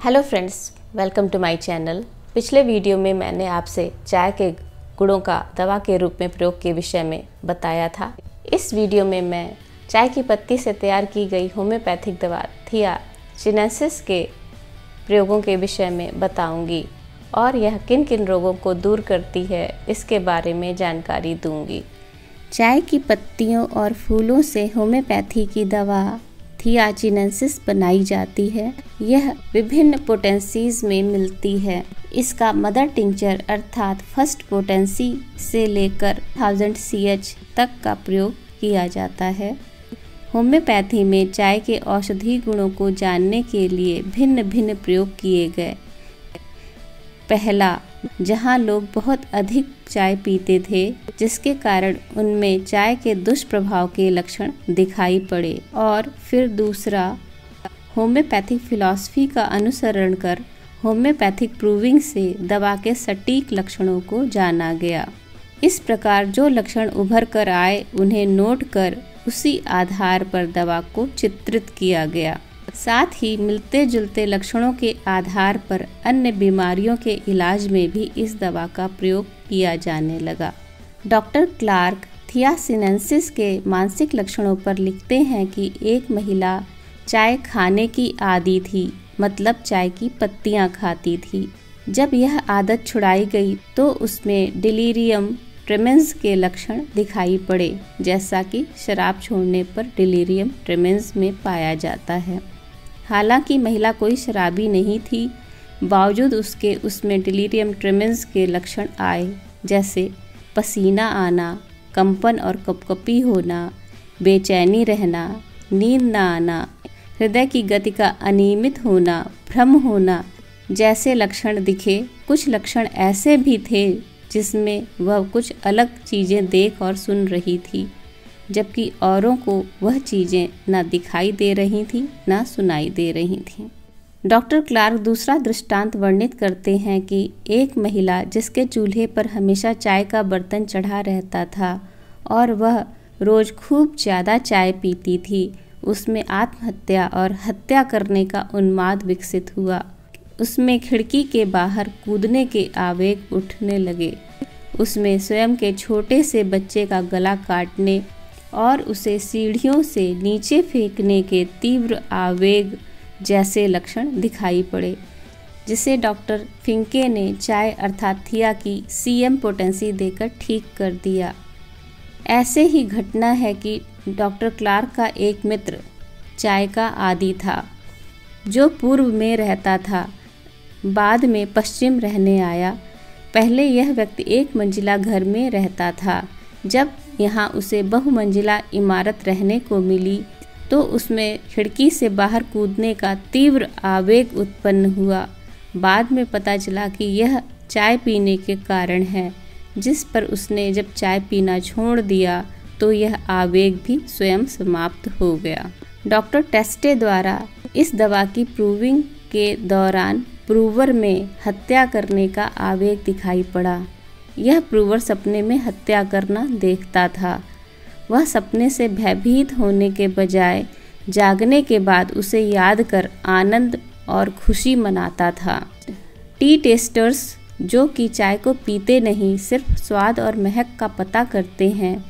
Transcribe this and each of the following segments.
Hello friends, welcome to my channel. पिछले video में मैंने आपसे चाय के गुणों का दवा के रूप में प्रयोग के विषय में बताया था। इस वीडियो में मैं चाय की पत्ती से तैयार की गई होम्योपैथिक दवा थिया चिनेंसिस के प्रयोगों के विषय में बताऊंगी और यह किन किन रोगों को दूर करती है इसके बारे में जानकारी दूंगी। चाय की पत्तियों और फूलों से होम्योपैथी की दवा थिया चिनेंसिस बनाई जाती है। यह विभिन्न पोटेंसीज में मिलती है। इसका मदर टिंचर अर्थात फर्स्ट पोटेंसी से लेकर 1000 CH तक का प्रयोग किया जाता है। होम्योपैथी में चाय के औषधीय गुणों को जानने के लिए भिन्न भिन्न प्रयोग किए गए। पहला, जहां लोग बहुत अधिक चाय पीते थे जिसके कारण उनमें चाय के दुष्प्रभाव के लक्षण दिखाई पड़े, और फिर दूसरा, होम्योपैथिक फिलॉसफी का अनुसरण कर होम्योपैथिक प्रूविंग से दवा के सटीक लक्षणों को जाना गया। इस प्रकार जो लक्षण उभर कर आए उन्हें नोट कर उसी आधार पर दवा को चित्रित किया गया। साथ ही मिलते जुलते लक्षणों के आधार पर अन्य बीमारियों के इलाज में भी इस दवा का प्रयोग किया जाने लगा। डॉक्टर क्लार्क थिया चिनेंसिस के मानसिक लक्षणों पर लिखते हैं कि एक महिला चाय खाने की आदी थी, मतलब चाय की पत्तियां खाती थी। जब यह आदत छुड़ाई गई तो उसमें डिलीरियम ट्रेमेंस के लक्षण दिखाई पड़े, जैसा कि शराब छोड़ने पर डिलीरियम ट्रेमेंस में पाया जाता है। हालांकि महिला कोई शराबी नहीं थी, बावजूद उसके उसमें डिलीरियम ट्रेमेंस के लक्षण आए, जैसे पसीना आना, कंपन और कपकपी होना, बेचैनी रहना, नींद न आना, हृदय की गति का अनियमित होना, भ्रम होना जैसे लक्षण दिखे। कुछ लक्षण ऐसे भी थे जिसमें वह कुछ अलग चीज़ें देख और सुन रही थी, जबकि औरों को वह चीज़ें न दिखाई दे रही थीं न सुनाई दे रही थीं। डॉक्टर क्लार्क दूसरा दृष्टांत वर्णित करते हैं कि एक महिला जिसके चूल्हे पर हमेशा चाय का बर्तन चढ़ा रहता था और वह रोज़ खूब ज़्यादा चाय पीती थी, उसमें आत्महत्या और हत्या करने का उन्माद विकसित हुआ। उसमें खिड़की के बाहर कूदने के आवेग उठने लगे। उसमें स्वयं के छोटे से बच्चे का गला काटने और उसे सीढ़ियों से नीचे फेंकने के तीव्र आवेग जैसे लक्षण दिखाई पड़े, जिसे डॉक्टर फिंके ने चाय अर्थात थिया की CM पोटेंसी देकर ठीक कर दिया। ऐसे ही घटना है कि डॉक्टर क्लार्क का एक मित्र चाय का आदी था, जो पूर्व में रहता था, बाद में पश्चिम रहने आया। पहले यह व्यक्ति एक मंजिला घर में रहता था। जब यहाँ उसे बहुमंजिला इमारत रहने को मिली तो उसमें खिड़की से बाहर कूदने का तीव्र आवेग उत्पन्न हुआ। बाद में पता चला कि यह चाय पीने के कारण है, जिस पर उसने जब चाय पीना छोड़ दिया तो यह आवेग भी स्वयं समाप्त हो गया। डॉक्टर टेस्टे द्वारा इस दवा की प्रूविंग के दौरान प्रूवर में हत्या करने का आवेग दिखाई पड़ा। यह प्रूवर सपने में हत्या करना देखता था। वह सपने से भयभीत होने के बजाय जागने के बाद उसे याद कर आनंद और खुशी मनाता था। टी टेस्टर्स, जो कि चाय को पीते नहीं सिर्फ स्वाद और महक का पता करते हैं,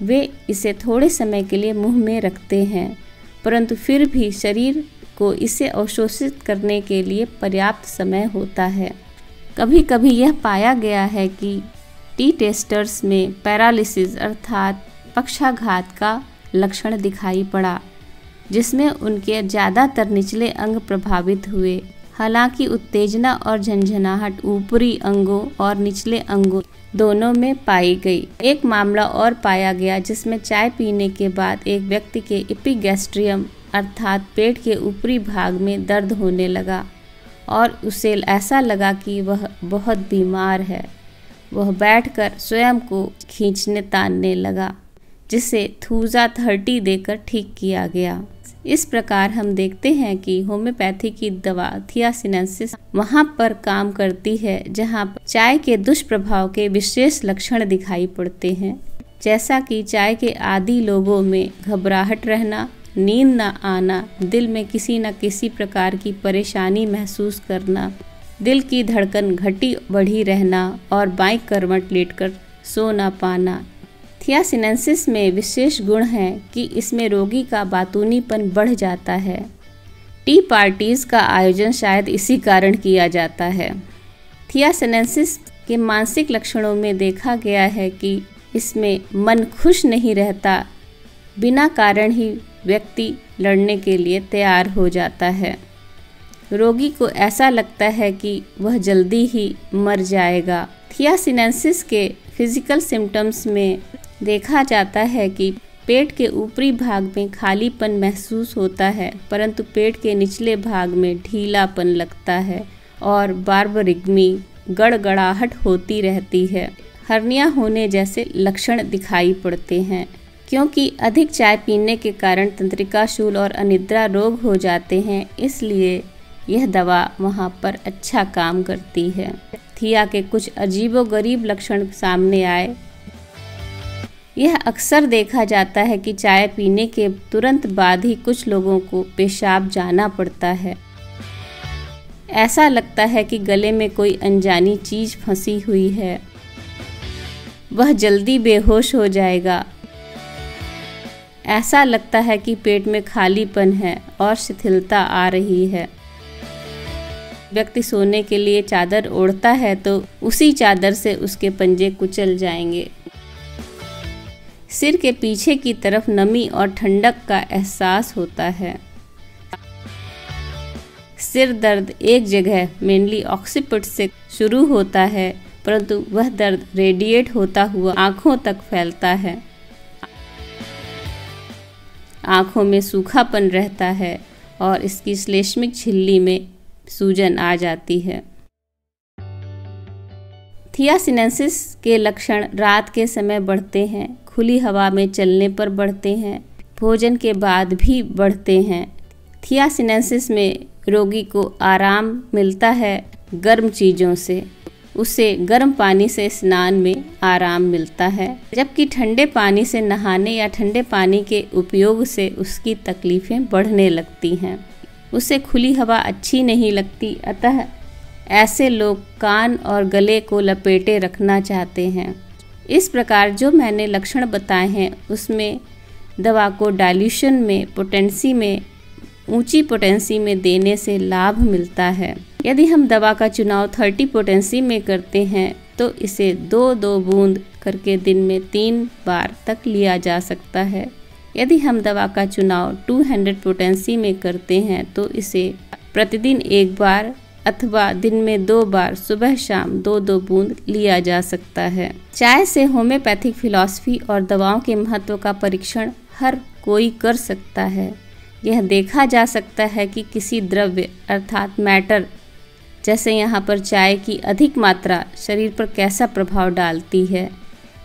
वे इसे थोड़े समय के लिए मुंह में रखते हैं, परंतु फिर भी शरीर को इसे अवशोषित करने के लिए पर्याप्त समय होता है। कभी कभी यह पाया गया है कि टी टेस्टर्स में पैरालिसिस अर्थात पक्षाघात का लक्षण दिखाई पड़ा, जिसमें उनके ज़्यादातर निचले अंग प्रभावित हुए। हालांकि उत्तेजना और झंझनाहट ऊपरी अंगों और निचले अंगों दोनों में पाई गई। एक मामला और पाया गया जिसमें चाय पीने के बाद एक व्यक्ति के एपिगैस्ट्रियम अर्थात पेट के ऊपरी भाग में दर्द होने लगा और उसे ऐसा लगा कि वह बहुत बीमार है। वह बैठकर स्वयं को खींचने तानने लगा, जिसे थूजा 30 देकर ठीक किया गया। इस प्रकार हम देखते हैं कि होम्योपैथी की दवा थिया चिनेंसिस वहाँ पर काम करती है जहाँ पर चाय के दुष्प्रभाव के विशेष लक्षण दिखाई पड़ते हैं, जैसा कि चाय के आदी लोगों में घबराहट रहना, नींद न आना, दिल में किसी न किसी प्रकार की परेशानी महसूस करना, दिल की धड़कन घटी बढ़ी रहना और बाईं करवट लेटकर सो न पाना। थियासिनेंसिस में विशेष गुण है कि इसमें रोगी का बातूनीपन बढ़ जाता है। टी पार्टीज़ का आयोजन शायद इसी कारण किया जाता है। थियासिनेंसिस के मानसिक लक्षणों में देखा गया है कि इसमें मन खुश नहीं रहता, बिना कारण ही व्यक्ति लड़ने के लिए तैयार हो जाता है। रोगी को ऐसा लगता है कि वह जल्दी ही मर जाएगा। थियासिनेंसिस के फिजिकल सिम्टम्स में देखा जाता है कि पेट के ऊपरी भाग में खालीपन महसूस होता है, परंतु पेट के निचले भाग में ढीलापन लगता है और बार्बरिग्मी गड़गड़ाहट होती रहती है। हर्निया होने जैसे लक्षण दिखाई पड़ते हैं। क्योंकि अधिक चाय पीने के कारण तंत्रिकाशूल और अनिद्रा रोग हो जाते हैं, इसलिए यह दवा वहाँ पर अच्छा काम करती है। थिया के कुछ अजीबोगरीब लक्षण सामने आए। यह अक्सर देखा जाता है कि चाय पीने के तुरंत बाद ही कुछ लोगों को पेशाब जाना पड़ता है। ऐसा लगता है कि गले में कोई अनजानी चीज फंसी हुई है। वह जल्दी बेहोश हो जाएगा। ऐसा लगता है कि पेट में खालीपन है और शिथिलता आ रही है। व्यक्ति सोने के लिए चादर ओढ़ता है तो उसी चादर से उसके पंजे कुचल जाएंगे। सिर के पीछे की तरफ नमी और ठंडक का एहसास होता है। सिर दर्द एक जगह मेनली ऑक्सीपिट से शुरू होता है, परंतु वह दर्द रेडिएट होता हुआ आंखों तक फैलता है। आंखों में सूखापन रहता है और इसकी श्लेष्मिक झिल्ली में सूजन आ जाती है। थियासिनेंसिस के लक्षण रात के समय बढ़ते हैं, खुली हवा में चलने पर बढ़ते हैं, भोजन के बाद भी बढ़ते हैं। थियासिनेंसिस में रोगी को आराम मिलता है गर्म चीज़ों से, उसे गर्म पानी से स्नान में आराम मिलता है, जबकि ठंडे पानी से नहाने या ठंडे पानी के उपयोग से उसकी तकलीफ़ें बढ़ने लगती हैं। उसे खुली हवा अच्छी नहीं लगती, अतः ऐसे लोग कान और गले को लपेटे रखना चाहते हैं। इस प्रकार जो मैंने लक्षण बताए हैं उसमें दवा को डाइल्यूशन में पोटेंसी में ऊंची पोटेंसी में देने से लाभ मिलता है। यदि हम दवा का चुनाव 30 पोटेंसी में करते हैं तो इसे 2-2 बूंद करके दिन में 3 बार तक लिया जा सकता है। यदि हम दवा का चुनाव 200 पोटेंसी में करते हैं तो इसे प्रतिदिन 1 बार अथवा दिन में 2 बार सुबह शाम 2-2 बूंद लिया जा सकता है। चाय से होम्योपैथिक फिलॉसफी और दवाओं के महत्व का परीक्षण हर कोई कर सकता है। यह देखा जा सकता है कि किसी द्रव्य अर्थात मैटर, जैसे यहाँ पर चाय की अधिक मात्रा शरीर पर कैसा प्रभाव डालती है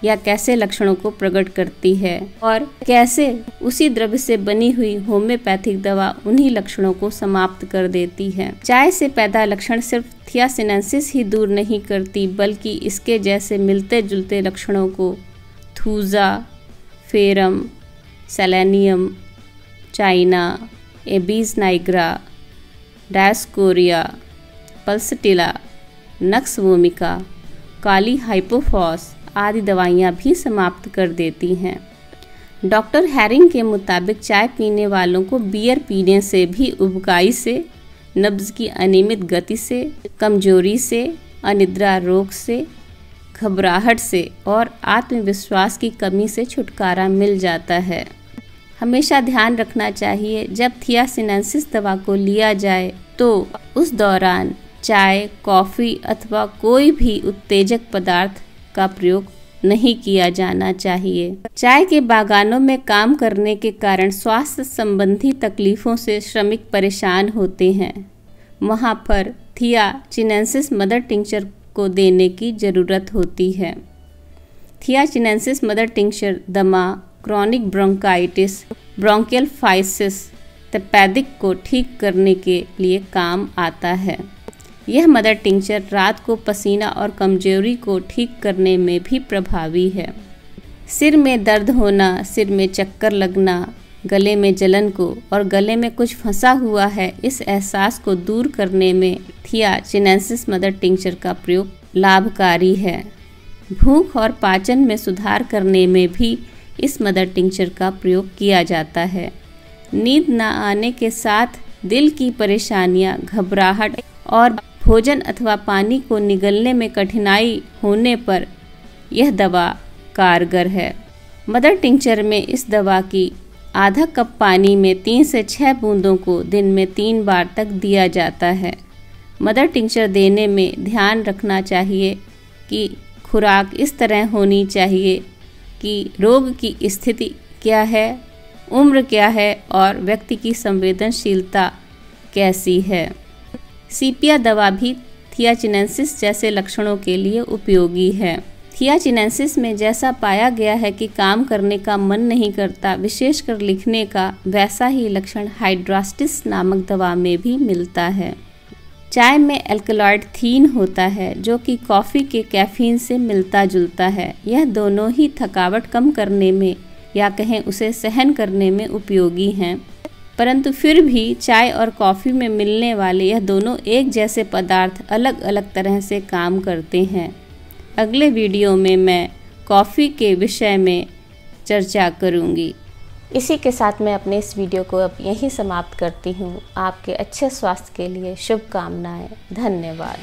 या कैसे लक्षणों को प्रकट करती है और कैसे उसी द्रव्य से बनी हुई होम्योपैथिक दवा उन्हीं लक्षणों को समाप्त कर देती है। चाय से पैदा लक्षण सिर्फ थियासिनेंसिस ही दूर नहीं करती, बल्कि इसके जैसे मिलते जुलते लक्षणों को thuja, ferrum, selenium, china, abies nigra, dioscorea, pulsatilla, nux vomica, kali hypophos आदि दवाइयाँ भी समाप्त कर देती हैं। डॉक्टर हैरिंग के मुताबिक चाय पीने वालों को बियर पीने से भी उबकाई से, नब्ज की अनियमित गति से, कमजोरी से, अनिद्रा रोग से, घबराहट से और आत्मविश्वास की कमी से छुटकारा मिल जाता है। हमेशा ध्यान रखना चाहिए जब थियासिनेंसिस दवा को लिया जाए तो उस दौरान चाय, कॉफ़ी अथवा कोई भी उत्तेजक पदार्थ का प्रयोग नहीं किया जाना चाहिए। चाय के बागानों में काम करने के कारण स्वास्थ्य संबंधी तकलीफों से श्रमिक परेशान होते हैं। वहाँ पर थियासिनेंसिस मदर टिंचर को देने की ज़रूरत होती है। थियासिनेंसिस मदर टिंचर दमा, क्रॉनिक ब्रोंकाइटिस, ब्रोंकियल फाइसिस, तपेदिक को ठीक करने के लिए काम आता है। यह मदर टिंचर रात को पसीना और कमजोरी को ठीक करने में भी प्रभावी है। सिर में दर्द होना, सिर में चक्कर लगना, गले में जलन को और गले में कुछ फंसा हुआ है इस एहसास को दूर करने में थिया चिनेंसिस मदर टिंचर का प्रयोग लाभकारी है। भूख और पाचन में सुधार करने में भी इस मदर टिंचर का प्रयोग किया जाता है। नींद न आने के साथ दिल की परेशानियां, घबराहट और भोजन अथवा पानी को निगलने में कठिनाई होने पर यह दवा कारगर है। मदर टिंचर में इस दवा की आधा कप पानी में 3 से 6 बूंदों को दिन में 3 बार तक दिया जाता है। मदर टिंचर देने में ध्यान रखना चाहिए कि खुराक इस तरह होनी चाहिए कि रोग की स्थिति क्या है, उम्र क्या है और व्यक्ति की संवेदनशीलता कैसी है। सीपिया दवा भी थिया चिनेंसिस जैसे लक्षणों के लिए उपयोगी है। थिया चिनेंसिस में जैसा पाया गया है कि काम करने का मन नहीं करता, विशेषकर लिखने का, वैसा ही लक्षण हाइड्रास्टिस नामक दवा में भी मिलता है। चाय में एल्कलॉइड थीन होता है जो कि कॉफ़ी के कैफीन से मिलता जुलता है। यह दोनों ही थकावट कम करने में या कहें उसे सहन करने में उपयोगी हैं, परंतु फिर भी चाय और कॉफ़ी में मिलने वाले यह दोनों एक जैसे पदार्थ अलग अलग तरह से काम करते हैं। अगले वीडियो में मैं कॉफ़ी के विषय में चर्चा करूंगी। इसी के साथ मैं अपने इस वीडियो को अब यहीं समाप्त करती हूँ। आपके अच्छे स्वास्थ्य के लिए शुभकामनाएं। धन्यवाद।